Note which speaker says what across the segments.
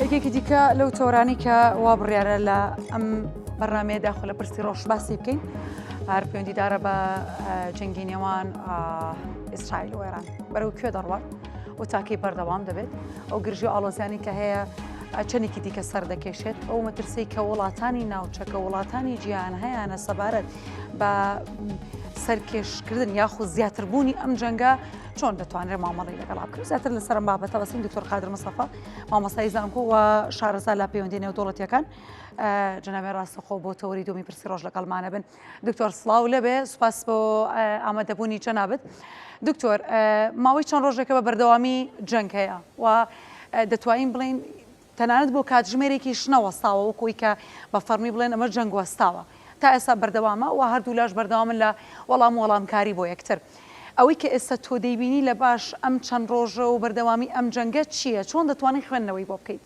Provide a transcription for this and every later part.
Speaker 1: یەکێکی دیکە لەو تۆرانی کە وا بڕیارە لە ئەم بەرنامەیەدا خۆ لە پرسی ڕۆژ باسی بکەین هەر پەیوەندیدارە بە جەنگی نێوان ئیسرائیل و ئێران بەرەو کوێ دەڕوات و تاکەی بەردەوام دەبێت ئەو گرژی و ئاڵۆزیانی کە هەیە چەندێکی دیکە سەر دەکێشێت ئەو مەترسی کە وڵاتانی ناوچەکە وڵاتانی جیهان هەیەە سەبارەت بە سەرکێشکردن یاخود زیاتربوونی ئەم جەنگە چۆن دەتوانێت مامەڵی لەگەڵا بکرێت زیاتر لەسەر ئەم بابەتە بەسین دکتۆر قادر مستەفا مامۆستای زانکۆ و شارەزا لە پەیوەندی نێودوڵەتیەکان جەنابێ ڕاستەخۆ بۆ تەوری دومی پرسی ڕۆژ لەگەڵمانە بن دکتۆر سڵاو لەبێ سوپاس بۆ ئامادەبوونی جەنابەت دکتۆر ماوەی چەند ڕۆژێکە بە بەردەوامی جەنگ هەیە و دەتوانین بڵین تەنانەت بۆ کاتژمێرێکی شنەوەستاوە وەکوی کە بە فەرمی بڵێن ئەمە جەنگ وەستاوە تا ئێستا بەردەوامە و هەردوو لاش بەردەوامن لە وەڵامکاری بۆ یەکتر ئەوەی کە ئێستا تۆ دەیبینی لە باش ئەم چەند ڕۆژە و بەردەوامی ئەم جەنگە چییە چۆن دەتوانین خوێندنەوەی بۆ بکەیت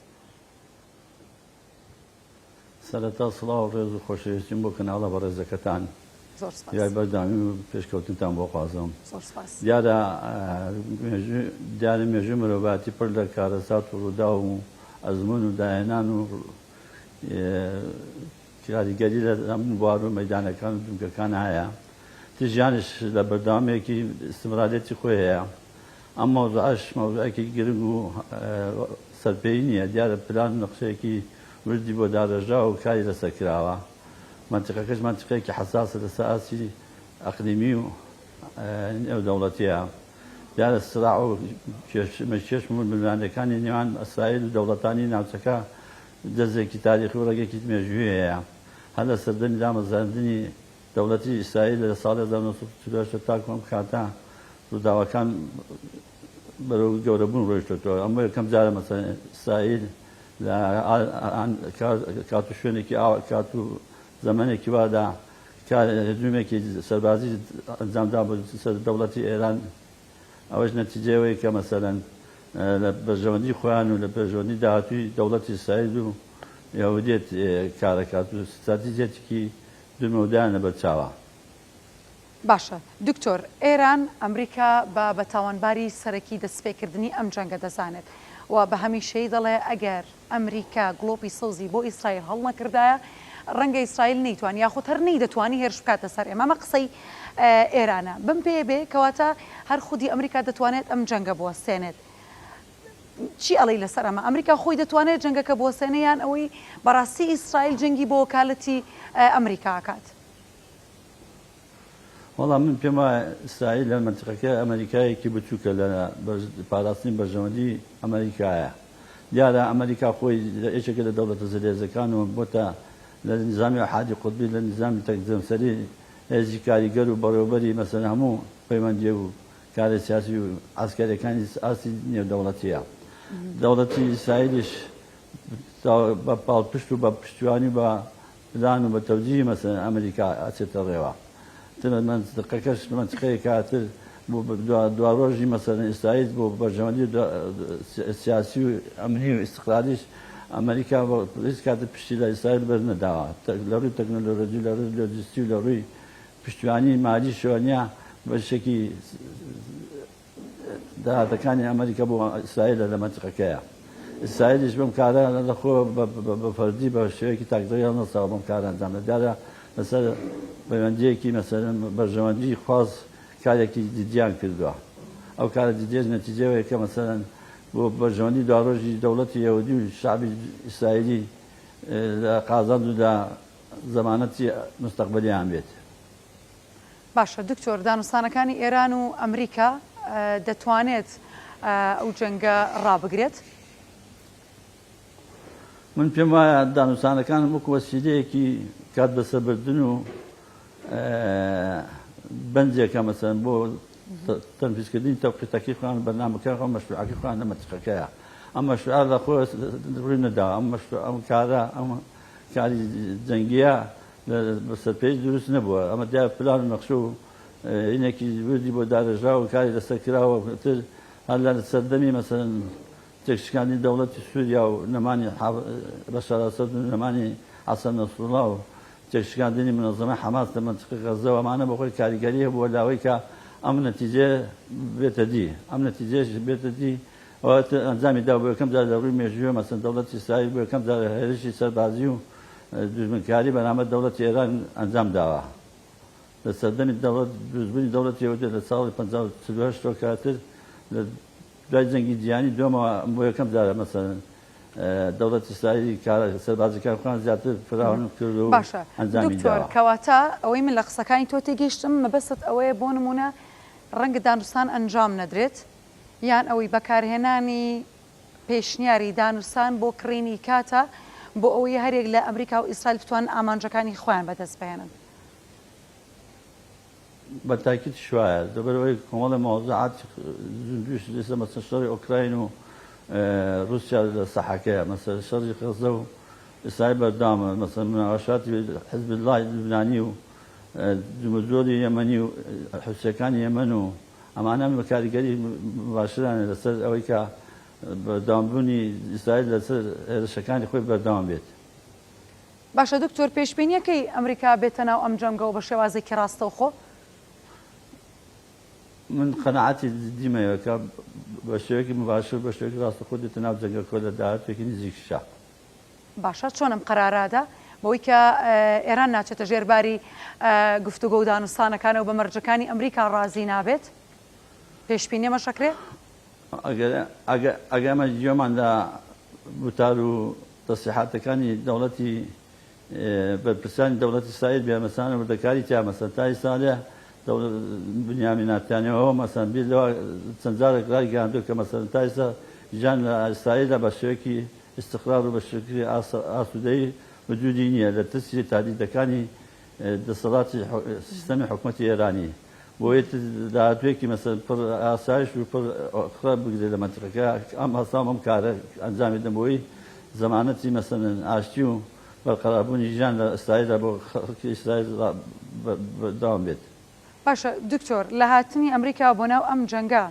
Speaker 2: سەرەتا سڵاو و ڕێز و خۆشەویستیم بۆ کەناڵە بەڕێزەکەتان یای بەردامی و پێشکەوتنتان بۆ خوازم دیارە مێژوی مرۆڤاتی پڕ لە کارەسات و ڕوودا و ئەزمون و داهێنان و کاریگەری لە هەموو بوار و مەیدانەکان و دونکەکان هەیە تژیانش لە بەردەوامێکی استمرارێتی خۆی هەیە ئەم مەوزوعەش مەوزوعێکی گرنگ و سەرپێی نییە دیارە پلان نەخشەیەکی وردی بۆ داڕێژا و کاری لەسەر کراوە منتیقەکەش منتیقەیەکی حەساسە لەسەر ئاسی ئەقلیمی و نێودەوڵەتیە دیارە سراع و کێشمەکێش ملمانەکانی نێوان ئەسرائیل و دەوڵەتانی ناوچەکە دەستێکی تاریخی و ڕێگێکی مێژووی هەیە هەر لە سەردەمی دامەزاندنی دەوڵەتی ئیسرائیل لە ساڵی 1940 تاکو ئەم کاتە ڕووداوەکان بەرەو گەورەبوون ڕۆیشتەوە ئەمە یەکەم جارە مەسەڵەن ئیسرائیل لە کات و شوێنێکی کات و زەمانێکی وادا هجوومێکی سەربازی ئەنجامدا بۆ سەر دەوڵەتی ئێران ئەوەش نەتیجەوەی کە مەسەڵەن لە بەرژەوەندی خۆیان و لە پێشەوەندی داهاتووی دەوڵەتی ئیسرائیل و یەهودیت کارەکات و ستراتیجێتێکی دومەودایانە بەرچاوە
Speaker 1: باشە دکتۆر ئێران ئەمریکا بە بەتاوانباری سەرەکی دەستپێکردنی ئەم جەنگە دەزانێت و بە هەمیشەی دەڵێ ئەگەر ئەمریکا گڵۆپی سەوزی بۆ ئیسرائیل هەڵ نەکردایە ڕەنگە ئیسرائیل نەیتوانی یاخود هەر نەیدەتوانی هێرش بکاتە سەر ئێمە ئەمە قسەی ئێرانە بم پێ بێ کەواتە هەر خودی ئەمریکا دەتوانێت ئەم جەنگە بوەستێنێت چی ئەڵی لەسەر ئەمە ئەمریکا خۆی دەتوانێت جەنگەکە بوەستێنەیان ئەوەی بەڕاستی ئیسرائیل جەنگی بۆ وەکالەتی ئەمریکا کات
Speaker 2: وەڵام من پێم وایە ئیسرائیل لە منتیقەکە ئەمریکایەکی بچووکە لە پاراستنی بەرژەوەندی ئەمریکایە دیارە ئەمریکا خۆی یەکێکە لە دەوڵەتە زەرێزەکانەوە بۆتە لە نظامی ئەحادی قوتبی لە نظامی تەکزەمسەری هێزی کاریگەر و بەڕێوەبەری مەسەن هەموو پەیوەندی و کاری سیاسی و عسکەریەکانی ئاسی نێودەوڵەتیە دەوڵەتی ئیسرائیلیش بە پاڵپشت و بە پشتیوانی بە پلان و بە تەوجیهی مەسەن ئەمریکا ئاچێتە ڕێوە منتیقەکەش منتیقەیە کاتر بۆ دوا ڕۆژی مەسەن ئیسرائیل بۆ بەرژەوەندی سیاسی و ئەمنی و ئیستیقلالیش ئەمریکا هیچ کاتە پشتی لە ئیسرائیل بەرنەداوە لە ڕووی تەکنۆلۆژی لە ڕووی لۆجیستی و لە ڕووی پشتیوانی مالی شۆنیا بە شێکی داهاتەکانی ئەمریکا بۆ ئیسرائیل لە منتیقەکەیە ئیسرائیلیش بەم کارە لەخۆ بە فەردی بە شێوەیەکی تاکدەری هەڵنەساوە بەم کارە ئەنجام دەدارە لەسەر پەیوەندیەکی مەسەلەن بەرژەوەندی خواز کارێکی جدیان کردووە ئەو کارە جدیێش نەتیجەوەیە کە مەسەلەن بۆ بەرژەوەندی دواڕۆژی دەوڵەتی یەهودی و شعبی ئیسرائیلی لە قازاند و لە زەمانەتی مستەقبەلیان بێت
Speaker 1: باشە دکتۆر دانوستانەکانی ئێران و ئەمریکا دەتوانێت ئەو جەنگە ڕابگرێت
Speaker 2: من پێم وایە دانوستانەکانم وەکو وەسیلەیەکی کات بەسەربردن و بەندێکە مەسەن بۆ تەنفیزکردنی تەوقیتەکەی خۆیان بەرنامەکە خۆ مەشروعەکەی خۆیان لە منتیقەکەیە ئەم مەشروع لە خۆ ڕووی نەداوە ئەم کارە ئەم کاری جەنگیە بەسەرپێی دروست نەبووە ئەمە دیار پلان و نەخشە و هینێکی وردی بۆ دارەژا و کاری لەسەر کراوە تر هەر لە سەردەمی مەسەن تێکشکانی دەوڵەتی سووریا و نەمانی بەشار ئەسەد و نەمانی حەسەن نەسروڵڵا و تێکشکاندنی منەظەمەی حەماس لە منتیقەی غەزە و ئەمانە بەخۆی کاریگەری هەبووە لاوەی کە ئەم نەتیجە بێتە دی ئەم نەتیجەش بێتە دی ئەنجامی دا بۆ یەکەم جار لە ڕووی مێژووە مەسەن دەوڵەتی ئیسرائیل بۆ یەکەم جار هێرشی سەربازی و دژمنکاری بەرامبەر دەوڵەتی ئێران ئەنجام داوە. لە سەردەمی دروستبوونی دەوڵەتی ئێوە لە ساڵی 1948 کاتر لە دوای جەنگی جیهانی دووەمەوە بۆ یەکەم جارە مەسەن دەوڵەتی ئیسرائیلی سەربازی کارخوان زیاتر فراوان کرد و ئەنجامی داوە.
Speaker 1: دکتۆر کەواتە ئەوەی من لە قسەکانی تۆ تێگەیشتم مەبەست ئەوەیە بۆ نمونە ڕەنگە دانوستان ئەنجام نەدرێت یان ئەوەی بەکارهێنانی پێشنیاری دانوستان بۆ کڕینی کاتە بۆ ئەوەی هەرێک لە ئەمریکا و ئیسرائیل بتوان ئامانجەکانی خۆیان بەدەست بهێنن.
Speaker 2: بەتاکید شوایە دەبەرەوەی کۆمەڵی مۆزوعات زوندوش لەسەر مەسەن شەڕی ئۆکراین و رووسیا لە سەحەکەیە مەسەن شەڕی غەزە و ئیسرائیل بەردامە مەسەن مناقەشاتی حزب الله لوبنانی و جمهوریەتی یەمەنی و حوسیەکانی یەمەن و ئەمانە بەکاریگەری مباشرانە لەسەر ئەوەی کە بەردەوامبوونی ئیسرائیل لەسەر هێرشەکانی خۆی بەردەوام بێت.
Speaker 1: باشە دکتۆر پێشبینیەکەی ئەمریکا بێتە ناو ئەم جەنگە و بە شێوازێکی ڕاستەوخۆ؟
Speaker 2: من قەنەعەتی دیمەوە کە بە شێوەیەکی مباشر بە شێوەیەکی ڕاستەوخۆ دێتە ناو جەنگەکە لە داهاتوێکی نزیکیشە.
Speaker 1: باشە چۆن ئەم قەرارادا بەوەی کە ئێران ناچێتە ژێرباری گفتوگۆ و دانوستانەکانە و بە مەرجەکانی ئەمریکا ڕازی نابێت پێشبینی مەشەکرێ؟
Speaker 2: ئەگەمە گوێماندا بوتار و تەسیحاتەکانی دەوڵەتی بەرپرسانی دەوڵەتی ئیسرائیل بێمەسانە وردەکاری تیا مەسەن تا ئێستا بنیامین ناتانیەوە مەسەن بیر لەوە چەند جارێک ڕای گەیاندووە کە مەسەن تا ئێستا ژیان لە ئیسرائیلدا بە شێوەیەکی استقرار و بە شێوەیەکی ئاسوودەیی وجودی نییە لە ترسی تهدیدەکانی دەسەڵاتی سیستەمی حکوومەتی ئێرانی بۆیە داهاتوێکی مەسەن پڕ ئاسایش و پڕ خڕ بگرێت لە مەنتیقەکە ئەم هەسام ئەم کارە ئەنجامی دەمەوەی زەمانەتی مەسەن ئاشتی و بەرقەراربوونی ژیان لە ئیسرائیلدا بۆ خەڵکی ئیسرائیل بەردەوام بێت.
Speaker 1: باشە دکتۆر لە هاتنی ئەمریکا بۆ ناو ئەم جەنگە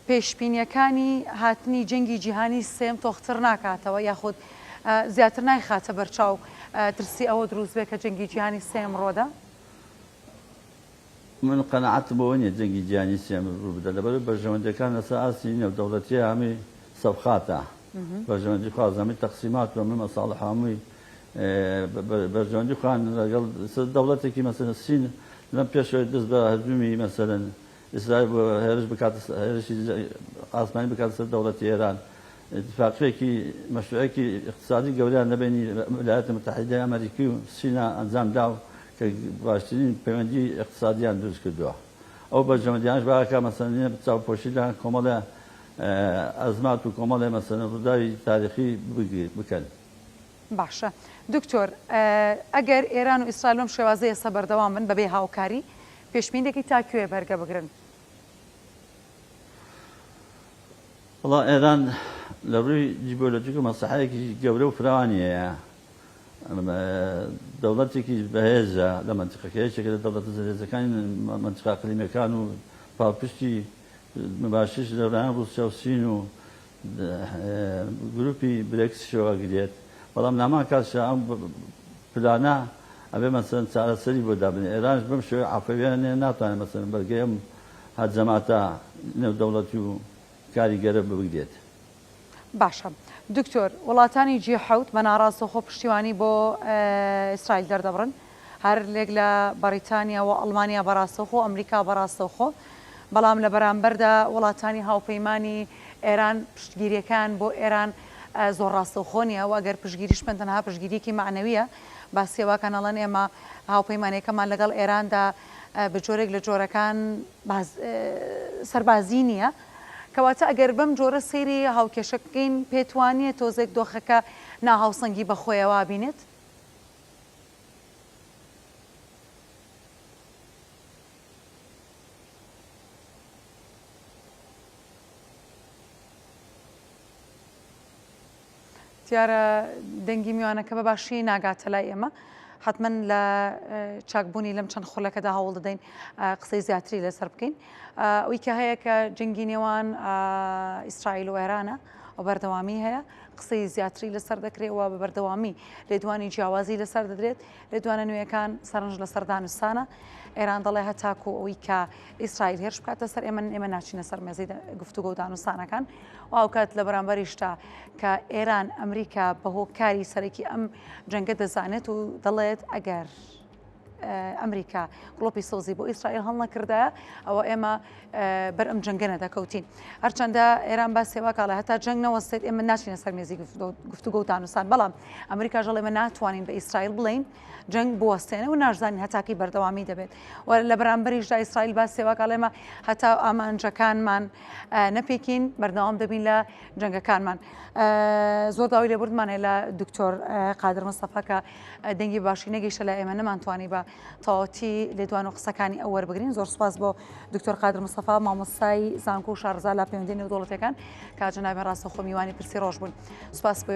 Speaker 1: پێشبینیەکانی هاتنی جەنگی جیهانی سێم تۆختر ناکاتەوە یاخود زیاتر نایخاتە بەرچاو ترسی ئەوە دروست بێت کە جەنگی جیهانی سێم ڕۆدا؟
Speaker 2: من قەنەعەتم بەوە نییە جەنگی جیهانی سێم ڕوو بدە لەبەر بەرژەوەندەکان لەسەر ئاسی نێودەوڵەتیە هەمووی سەفخاتە بەرژەوەندی خوازەمی تەقسیمات و هەمووی مەساڵح هەمووی بەرژەوەندی خوان لەگەڵ دەوڵەتێکی مەسەلەن سین لەم پێشەوەی دەست بە هەجومی مەسەلەن ئیسرائیل بۆ هێرشی ئاسمانی بکاتە سەر دەوڵەتی ئێران اتفاقیەکی مەشروعەیەکی اقتصادی گەوریان لەبینی ویلایەتە متحیدەی ئەمریکی و سینا ئەنجام دا و کە باشترین پەیوەندی اقتصادیان دروست کردووە. ئەو بەرژەوەندیانش باکە مەسەلەن چاوپۆشیدا کۆمەڵە ئەزمات و کۆمەڵێ مەسەلەن ڕووداوی تاریخی بکەن.
Speaker 1: باشە دکتۆر ئەگەر ئێران و ئیسرائیل بەم شێوازەیە ئێستا بەردەوام بن بەبێ هاوکاری پێشبینیەکەی تاکوێ بەرگە بگرن؟
Speaker 2: وڵا ئێران لە ڕووی جیۆلۆجیک و مەسەحەیەکی گەورە و فراوانیەیە دەوڵەتێکی بەهێزە لە مەنتیقەکەیەکێکە لە دەوڵەتە زەرێزەکانی مەنتیقا ئەقلیمیەکان و پاڵپشتی مباشرش لەورانە ڕووسیا و سین و گروپی برێکسیەوە گرێت بەڵام نامان کاتشە ئەم پلانە ئەبێ مەسەلەن چارەسەری بۆ دابنێ ئێرانش بەم شێوەیە عەفەویانە ناتوانێت مەسەلەن بەرگەی ئەم هەرجەماتە نێودەوڵەتی و کاریگەرە ببگرێت.
Speaker 1: باشە دکتۆر وڵاتانی G7 بە ناڕاستەوخۆ پشتیوانی بۆ ئیسرائیل دەردەبڕن هەر لێک لە بەریتانیا و ئەڵمانیا بەڕاستەوخۆ ئەمریکا بەڕاستەوخۆ بەڵام لە بەرامبەردا وڵاتانی هاوپەیمانی ئێران پشتگیریەکان بۆ ئێران زۆر ڕاستەوخۆ نیە و ئەگەر پشتگیریش بن تەنها پشتگیریەکی معنەویە باسیێواکان ئەڵەن ئێمە هاوپەیمانیەکەمان لەگەڵ ئێراندا بە جۆرێک لە جۆرەکان سەربازی نییە کەواتە ئەگەر بەم جۆرە سەیری هاوکێشەکەین پێتوانێت تۆزێک دۆخەکە ناهاوسەنگی بەخۆیەوە بینێت؟ دیارە دەنگی میوانەکە بە باشی ناگاتە لای ئێمە حتمما لە چاکبوونی لەم چەند خولەکەدا هەوڵ دەدەین قسەی زیاتری لەسەر بکەین ئەوی کە هەیە کە جەنگی نێوان ئیسرائیل و ئێرانە و بەردەوامی هەیە قسەی زیاتری لەسەر دەکرێتەوە بە بەردەوامی لێدوانی جیاوازی لەسەر دەدرێت لێدوانە نوێیەکان سەرنج لەسەر دانوستانە ئێران دەڵێ هەتاکو ئەوەی کە ئیسرائیل هێرش بکاتە سەر ئێمە ناچینە سەر مێزەی گفتوگۆ و دانوستانەکان و ئەو کات لە بەرامبەریشتا کە ئێران ئەمریکا بەهۆکاری سەرەکی ئەم جەنگە دەزانێت و دەڵێت ئەگەر ئەمریکا گڵۆپی سۆزی بۆ ئیسرائیل هەڵ نەکردایە ئەوە ئێمە بەر ئەم جەنگە نەدەکەوتین هەرچەندە ئێران باس سێوا کاڵە هەتا جەنگ نەوەستێت ئێمە ناچینە سەر مێزی گفتوگۆ و دانوستان بەڵام ئەمریکا ژەڵ ئێمە ناتوانین بە ئیسرائیل بڵین جەنگ بوەستێنە و نازانین هەتاکی بەردەوامی دەبێت و لە بەرامبەریشدا ئیسرائیل باس سێوا کاڵ ئێمە هەتا ئامانجەکانمان نەپێکین بەردەوام دەبین لە جەنگەکانمان زۆر داوای لێبوردمانێ لە دکتۆر قادر مستەفا کە دەنگی باشی نەگەیشتە لە ئێمە نەمانتوانی بە تەواوەتی لێدوان و قسەکانی ئەو وەربگرین زۆر سوپاس بۆ دکتۆر قادر مستەفا مامۆستای زانکۆ و شارەزا لە پەیوەندی نێودوڵەتەکان کە جەنابێ ڕاستەوخۆ میوانی پرسی ڕۆژ بوون سوپاس بۆ